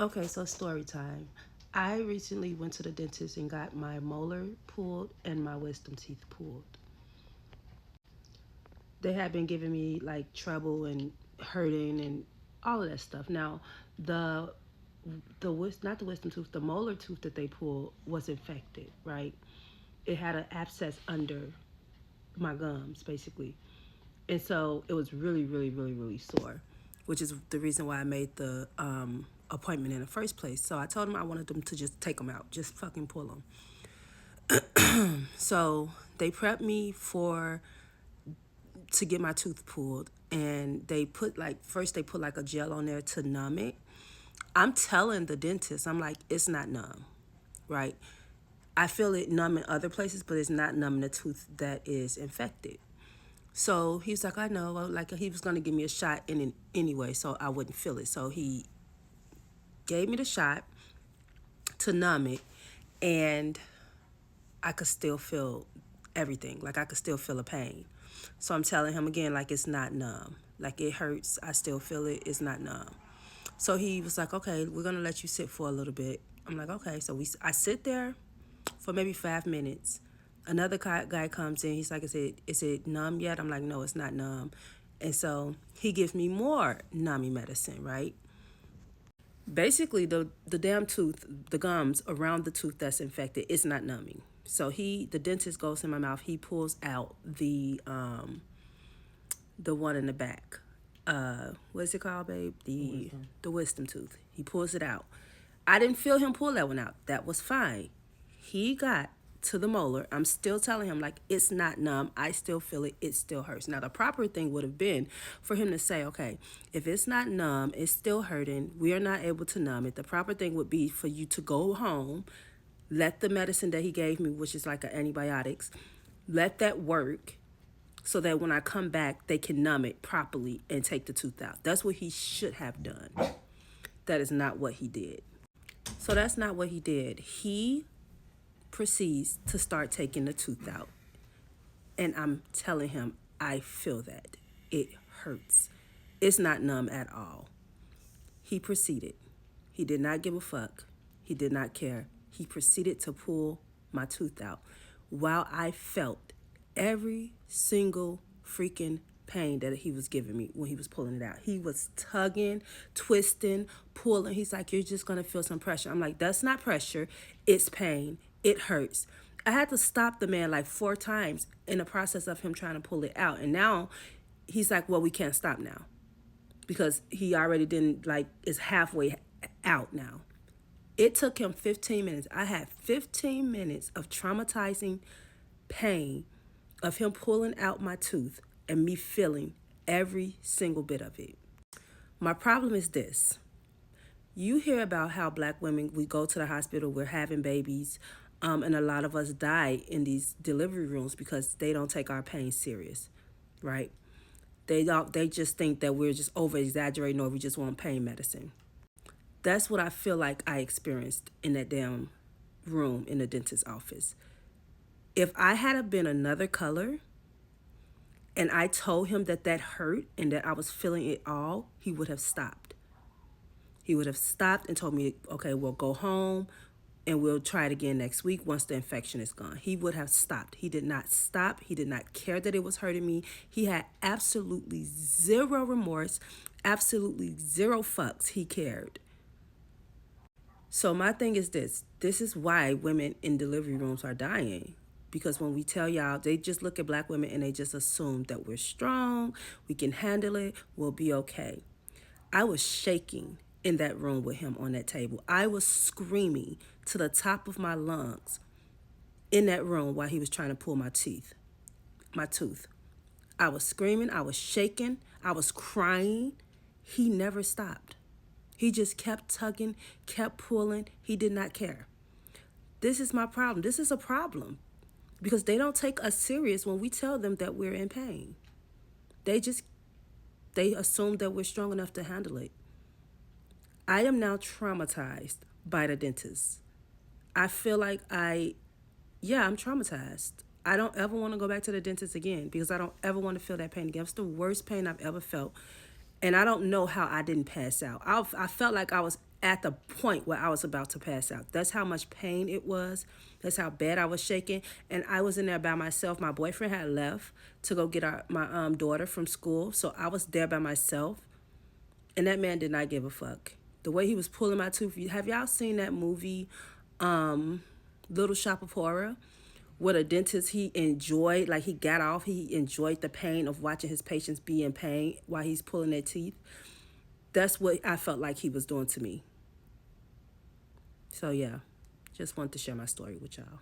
Okay, so story time. I recently went to the dentist and got my molar pulled and my wisdom teeth pulled. They had been giving me like trouble and hurting and all of that stuff. Now, the not the wisdom tooth, the molar tooth that they pulled was infected, right? It had an abscess under my gums, basically. And so it was really, really, really, really sore, which is the reason why I made the appointment in the first place. So I told them I wanted them to just take them out, just fucking pull them. So they prepped me for to get my tooth pulled, and they put like first they put like a gel on there to numb it. I'm telling the dentist, I'm like, it's not numb, right? I feel it numb in other places, but it's not numb in the tooth that is infected. So he's like, I know, like he was gonna give me a shot in it anyway, so I wouldn't feel it. So he gave me the shot to numb it, and I could still feel everything. Like I could still feel the pain. So I'm telling him again, like it's not numb. Like it hurts. I still feel it. It's not numb. So he was like, okay, we're gonna let you sit for a little bit. I'm like, okay. So I sit there for maybe 5 minutes. Another guy comes in. He's like, is it numb yet? I'm like, no, it's not numb. And so he gives me more numbing medicine, right? Basically, the damn tooth, the gums around the tooth that's infected, it's not numbing. So the dentist goes in my mouth. He pulls out the one in the back. What is it called, babe? The wisdom tooth. He pulls it out. I didn't feel him pull that one out. That was fine. He got to the molar. I'm still telling him like it's not numb. I still feel it. It still hurts. Now the proper thing would have been for him to say, okay, if it's not numb, it's still hurting. We are not able to numb it. The proper thing would be for you to go home, let the medicine that he gave me, which is like an antibiotics, let that work so that when I come back, they can numb it properly and take the tooth out. That's what he should have done. That is not what he did. So that's not what he did. He proceeds to start taking the tooth out. And I'm telling him, I feel that. It hurts. It's not numb at all. He proceeded. He did not give a fuck. He did not care. He proceeded to pull my tooth out while I felt every single freaking pain that he was giving me when he was pulling it out. He was tugging, twisting, pulling. He's like, you're just going to feel some pressure. I'm like, that's not pressure. It's pain. It hurts. I had to stop the man like 4 times in the process of him trying to pull it out. And now he's like, well, we can't stop now because he already didn't like is halfway out now. It took him 15 minutes. I had 15 minutes of traumatizing pain of him pulling out my tooth and me feeling every single bit of it. My problem is this. You hear about how black women, we go to the hospital, we're having babies, and a lot of us die in these delivery rooms because they don't take our pain serious, right? They just think that we're just over exaggerating or we just want pain medicine. That's what I feel like I experienced in that damn room in the dentist's office. If I had been another color and I told him that that hurt and that I was feeling it all, he would have stopped. He would have stopped and told me, okay, we'll go home and we'll try it again next week once the infection is gone. He would have stopped. He did not stop. He did not care that it was hurting me. He had absolutely zero remorse, absolutely zero fucks he cared. So my thing is this is why women in delivery rooms are dying. Because when we tell y'all, they just look at black women and they just assume that we're strong, we can handle it, we'll be okay. I was shaking in that room with him on that table. I was screaming to the top of my lungs in that room while he was trying to pull my tooth. I was screaming, I was shaking, I was crying. He never stopped. He just kept tugging, kept pulling. He did not care. This is my problem. This is a problem because they don't take us serious when we tell them that we're in pain. They assume that we're strong enough to handle it. I am now traumatized by the dentist. I feel like I'm traumatized. I don't ever want to go back to the dentist again because I don't ever want to feel that pain again. It's the worst pain I've ever felt. And I don't know how I didn't pass out. I felt like I was at the point where I was about to pass out. That's how much pain it was. That's how bad I was shaking. And I was in there by myself. My boyfriend had left to go get my daughter from school. So I was there by myself. And that man did not give a fuck. The way he was pulling my tooth. Have y'all seen that movie, Little Shop of Horror? What a dentist, he enjoyed, like he got off, he enjoyed the pain of watching his patients be in pain while he's pulling their teeth. That's what I felt like he was doing to me. So yeah, just wanted to share my story with y'all.